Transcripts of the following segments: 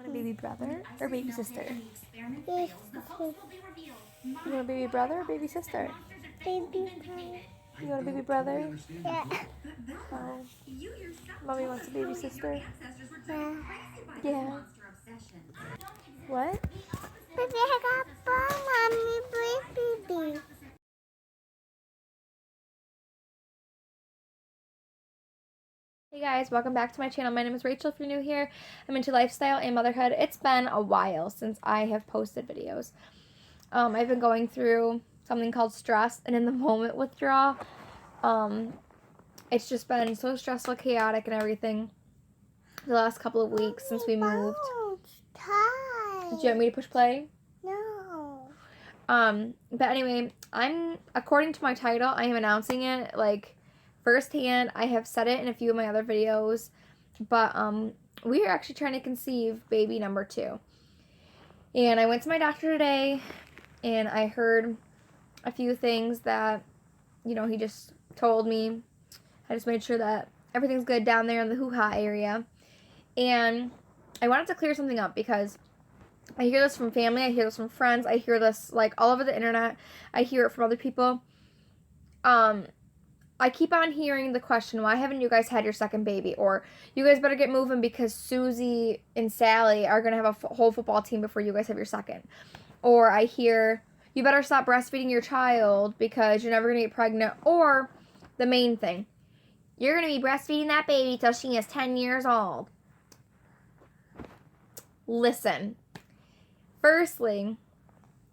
A baby brother or baby sister? Yes. You want a baby brother or baby sister? Baby brother. You want a baby brother? Yeah. Oh. Mommy wants a baby sister? Yeah. Yeah. What? Baby, I got ball, mommy, baby. Hey guys, welcome back to my channel. My name is Rachel. If you're new here, I'm into lifestyle and motherhood. It's been a while since I have posted videos. I've been going through something called stress and in the moment withdrawal. It's just been so stressful, chaotic, and everything the last couple of weeks since we moved. Do you want me to push play? No. But anyway, according to my title, I am announcing it like firsthand. I have said it in a few of my other videos, but we are actually trying to conceive baby number 2. And I went to my doctor today, and I heard a few things that, he just told me. I just made sure that everything's good down there in the hoo-ha area. And I wanted to clear something up because I hear this from family, I hear this from friends, I hear this like all over the internet, I hear it from other people. I keep on hearing the question, why haven't you guys had your second baby? Or, you guys better get moving because Susie and Sally are going to have a whole football team before you guys have your second. Or I hear, you better stop breastfeeding your child because you're never going to get pregnant. Or, the main thing, you're going to be breastfeeding that baby till she is 10 years old. Listen. Firstly,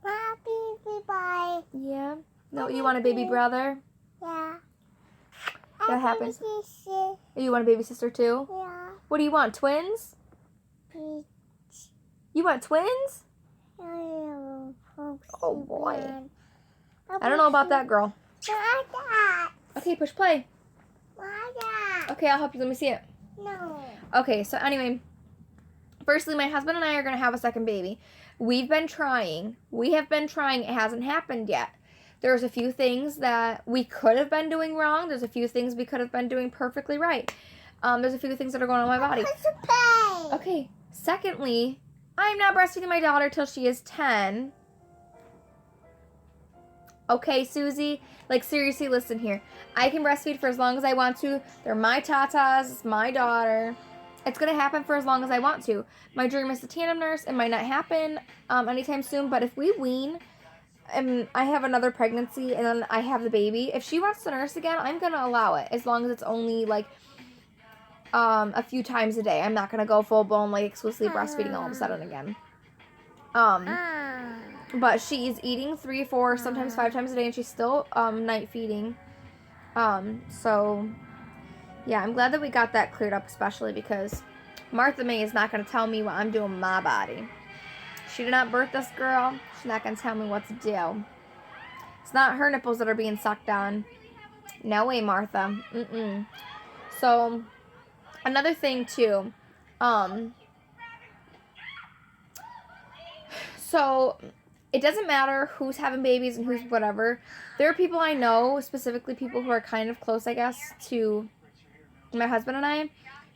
Baby, bye. yeah. No, you want a baby brother? Yeah. That happens. Baby sister. You want a baby sister too? Yeah. What do you want? Twins? Peach. You want twins? Oh boy. I don't know about that, girl. Okay, push play. Okay, I'll help you. Let me see it. No. Okay, so anyway, firstly, my husband and I are going to have a second baby. We've been trying. We have been trying. It hasn't happened yet. There's a few things that we could have been doing wrong. There's a few things we could have been doing perfectly right. There's a few things that are going on in my body. Okay. Secondly, I'm not breastfeeding my daughter till she is 10. Okay, Susie? Like, seriously, listen here. I can breastfeed for as long as I want to. They're my tatas. It's my daughter. It's going to happen for as long as I want to. My dream is to tandem nurse. It might not happen anytime soon, but if we wean and I have another pregnancy and then I have the baby, if she wants to nurse again, I'm going to allow it as long as it's only like a few times a day. I'm not going to go full-blown like exclusively breastfeeding all of a sudden again. But she is eating 3, 4, sometimes 5 times a day, and she's still night feeding. So yeah, I'm glad that we got that cleared up, especially because Martha May is not going to tell me what I'm doing with my body. She did not birth this girl. She's not going to tell me what to do. It's not her nipples that are being sucked on. No way, Martha. So, another thing, too. So, it doesn't matter who's having babies and who's whatever. There are people I know, specifically people who are kind of close, I guess, to my husband and I,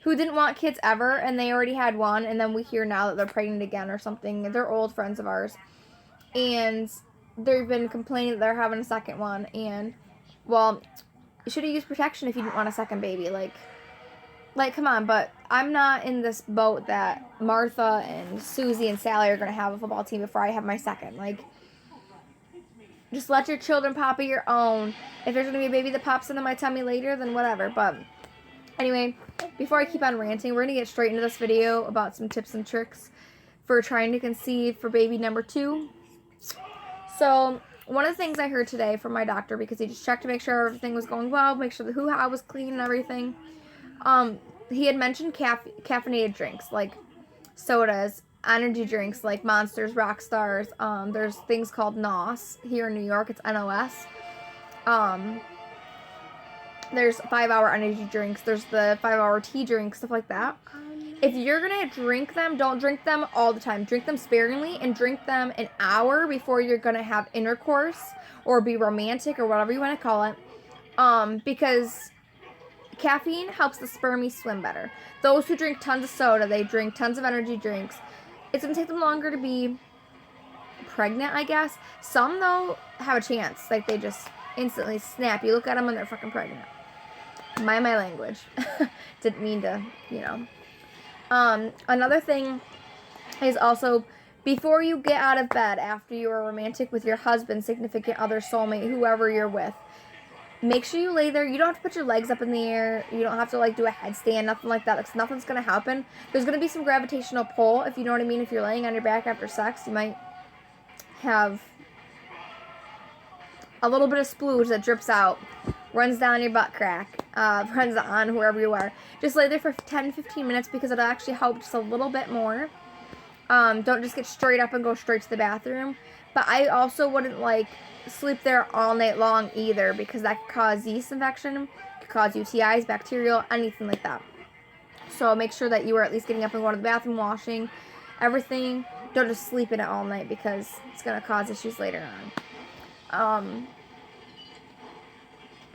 who didn't want kids ever, and they already had one, and then we hear now that they're pregnant again or something. They're old friends of ours, and they've been complaining that they're having a second one, and, well, you should have used protection if you didn't want a second baby. Like, come on, but I'm not in this boat that Martha and Susie and Sally are going to have a football team before I have my second. Like, just let your children pop of your own. If there's going to be a baby that pops into my tummy later, then whatever, but anyway, before I keep on ranting, we're going to get straight into this video about some tips and tricks for trying to conceive for baby number 2. So, one of the things I heard today from my doctor, because he just checked to make sure everything was going well, make sure the hoo-ha was clean and everything, he had mentioned caffeinated drinks, like sodas, energy drinks like Monsters, Rockstars. There's things called NOS. Here in New York, it's NOS. There's 5-hour energy drinks. There's the 5-hour tea drinks, stuff like that. If you're going to drink them, don't drink them all the time. Drink them sparingly and drink them an hour before you're going to have intercourse or be romantic or whatever you want to call it. Because caffeine helps the spermie swim better. Those who drink tons of soda, they drink tons of energy drinks, it's going to take them longer to be pregnant, I guess. Some, though, have a chance. Like, they just instantly snap. You look at them and they're fucking pregnant. My language. Didn't mean to, you know. Another thing is also, before you get out of bed, after you are romantic with your husband, significant other, soulmate, whoever you're with, make sure you lay there. You don't have to put your legs up in the air. You don't have to, like, do a headstand, nothing like that, because nothing's going to happen. There's going to be some gravitational pull, if you know what I mean. If you're laying on your back after sex, you might have a little bit of splooge that drips out, runs down your butt crack, runs on wherever you are. Just lay there for 10-15 minutes, because it'll actually help just a little bit more. Don't just get straight up and go straight to the bathroom. But I also wouldn't, like, sleep there all night long either, because that could cause yeast infection, could cause UTIs, bacterial, anything like that. So make sure that you are at least getting up and going to the bathroom, washing, everything. Don't just sleep in it all night, because it's going to cause issues later on.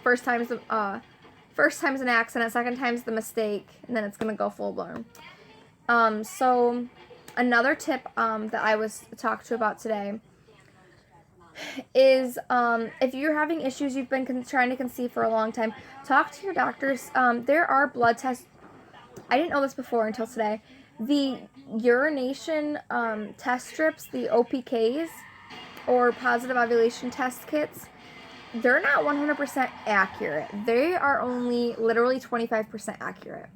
First time's an accident, second time's the mistake, and then it's going to go full blown. So another tip that I was talked to about today is if you're having issues, you've been trying to conceive for a long time, talk to your doctors. There are blood tests. I didn't know this before until today. The urination test strips, the OPKs, or positive ovulation test kits, they're not 100% accurate. They are only literally 25% accurate.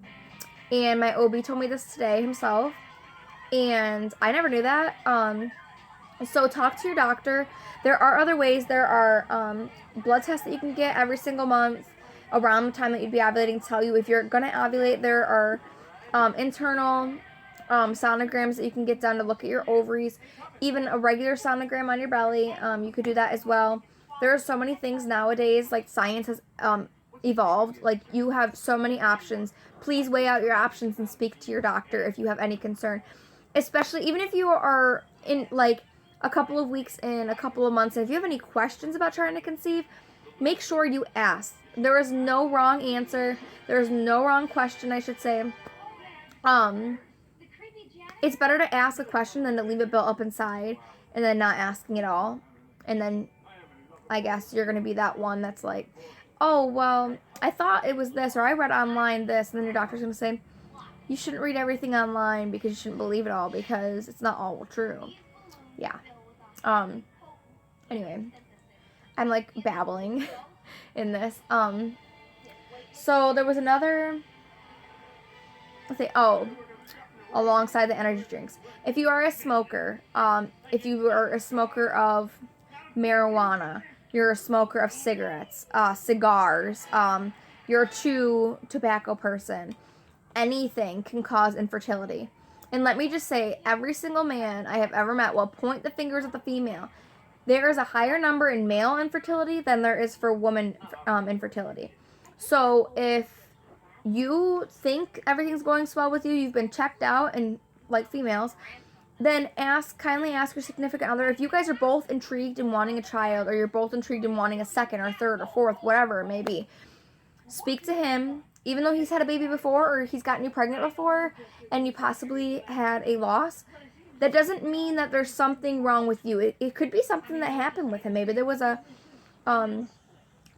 And my OB told me this today himself, and I never knew that. So talk to your doctor. There are other ways. There are blood tests that you can get every single month around the time that you'd be ovulating to tell you if you're going to ovulate. There are internal sonograms that you can get done to look at your ovaries. Even a regular sonogram on your belly, you could do that as well. There are so many things nowadays, like science has evolved. Like, you have so many options. Please weigh out your options and speak to your doctor if you have any concern. Especially, even if you are in, like, a couple of weeks in, a couple of months, and if you have any questions about trying to conceive, make sure you ask. There is no wrong answer. There is no wrong question, I should say. It's better to ask a question than to leave it built up inside and then not asking at all. And then I guess you're going to be that one that's like, oh, well, I thought it was this, or I read online this, and then your doctor's going to say, you shouldn't read everything online because you shouldn't believe it all because it's not all true. Yeah. Anyway, I'm, like, babbling in this. So there was another, let's say, alongside the energy drinks. If you are a smoker, if you are a smoker of marijuana, you're a smoker of cigarettes, cigars, you're a tobacco person, anything can cause infertility. And let me just say, every single man I have ever met will point the fingers at the female. There is a higher number in male infertility than there is for woman infertility. So if you think everything's going swell with you, you've been checked out, and like females, then kindly ask your significant other if you guys are both intrigued in wanting a child, or you're both intrigued in wanting a second or third or fourth, whatever it may be. Speak to him, even though he's had a baby before or he's gotten you pregnant before and you possibly had a loss. That doesn't mean that there's something wrong with you. It could be something that happened with him. Maybe there was a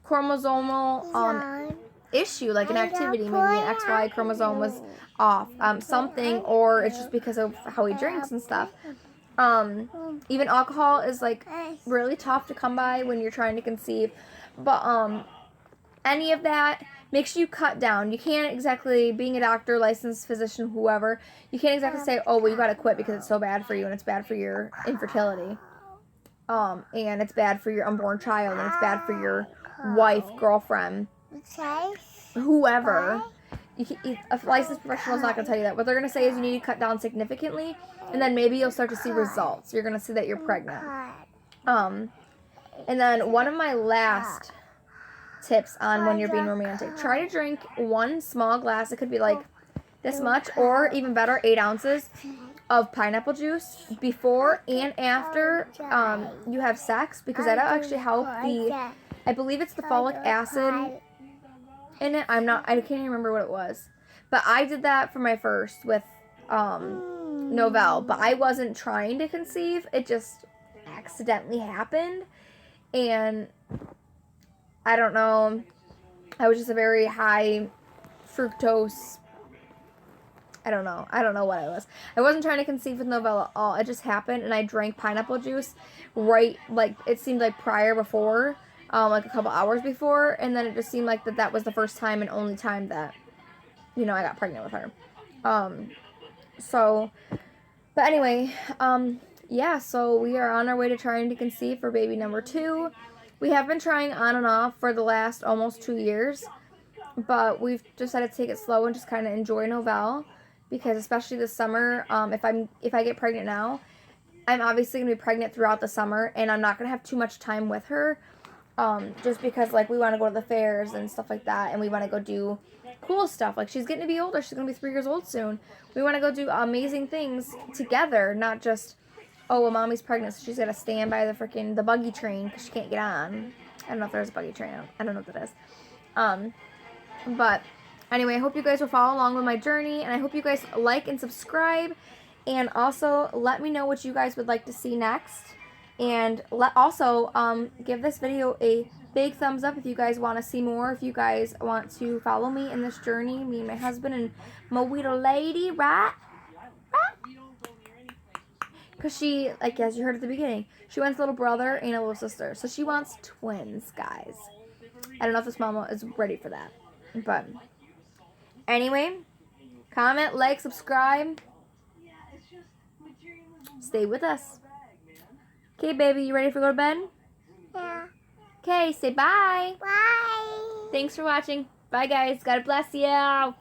chromosomal issue, like an activity, maybe an XY chromosome was off, something, or it's just because of how he drinks and stuff. Even alcohol is, like, really tough to come by when you're trying to conceive, but any of that, make sure you cut down. You can't exactly, being a doctor, licensed physician, whoever, you can't exactly say, oh, well, you gotta quit because it's so bad for you and it's bad for your infertility, and it's bad for your unborn child, and it's bad for your wife, girlfriend, whoever. A licensed professional is not going to tell you that. What they're going to say is you need to cut down significantly, and then maybe you'll start to see results. You're going to see that you're pregnant. And then one of my last tips on when you're being romantic, try to drink one small glass. It could be like this much, or even better, 8 ounces of pineapple juice before and after you have sex, because that'll actually help I believe it's the folic acid in it. I can't even remember what it was, but I did that for my first with Novell, but I wasn't trying to conceive. It just accidentally happened, and I don't know. I was just a very high fructose. I don't know what I was. I wasn't trying to conceive with Novell at all. It just happened, and I drank pineapple juice right, like, it seemed like before, like a couple hours before, and then it just seemed like that was the first time and only time that, I got pregnant with her. But anyway, yeah, so we are on our way to trying to conceive for baby number 2. We have been trying on and off for the last almost 2 years, but we've decided to take it slow and just kind of enjoy Novell, because especially this summer, if I get pregnant now, I'm obviously going to be pregnant throughout the summer, and I'm not going to have too much time with her, just because, like, we want to go to the fairs and stuff like that, and we want to go do cool stuff. Like, she's getting to be older. She's going to be 3 years old soon. We want to go do amazing things together, not just, oh, well, mommy's pregnant, so she's got to stand by the buggy train because she can't get on. I don't know if there's a buggy train. I don't know what that is. But anyway, I hope you guys will follow along with my journey, and I hope you guys like and subscribe, and also let me know what you guys would like to see next, and give this video a big thumbs up if you guys want to see more, if you guys want to follow me in this journey, me and my husband and my little lady, right? Because she, like, as you heard at the beginning, she wants a little brother and a little sister, so she wants twins, guys. I don't know if this mama is ready for that. But anyway, comment, like, subscribe. Stay with us. Okay, baby, you ready for go to bed? Yeah. Okay, say bye. Bye. Thanks for watching. Bye, guys. God bless you.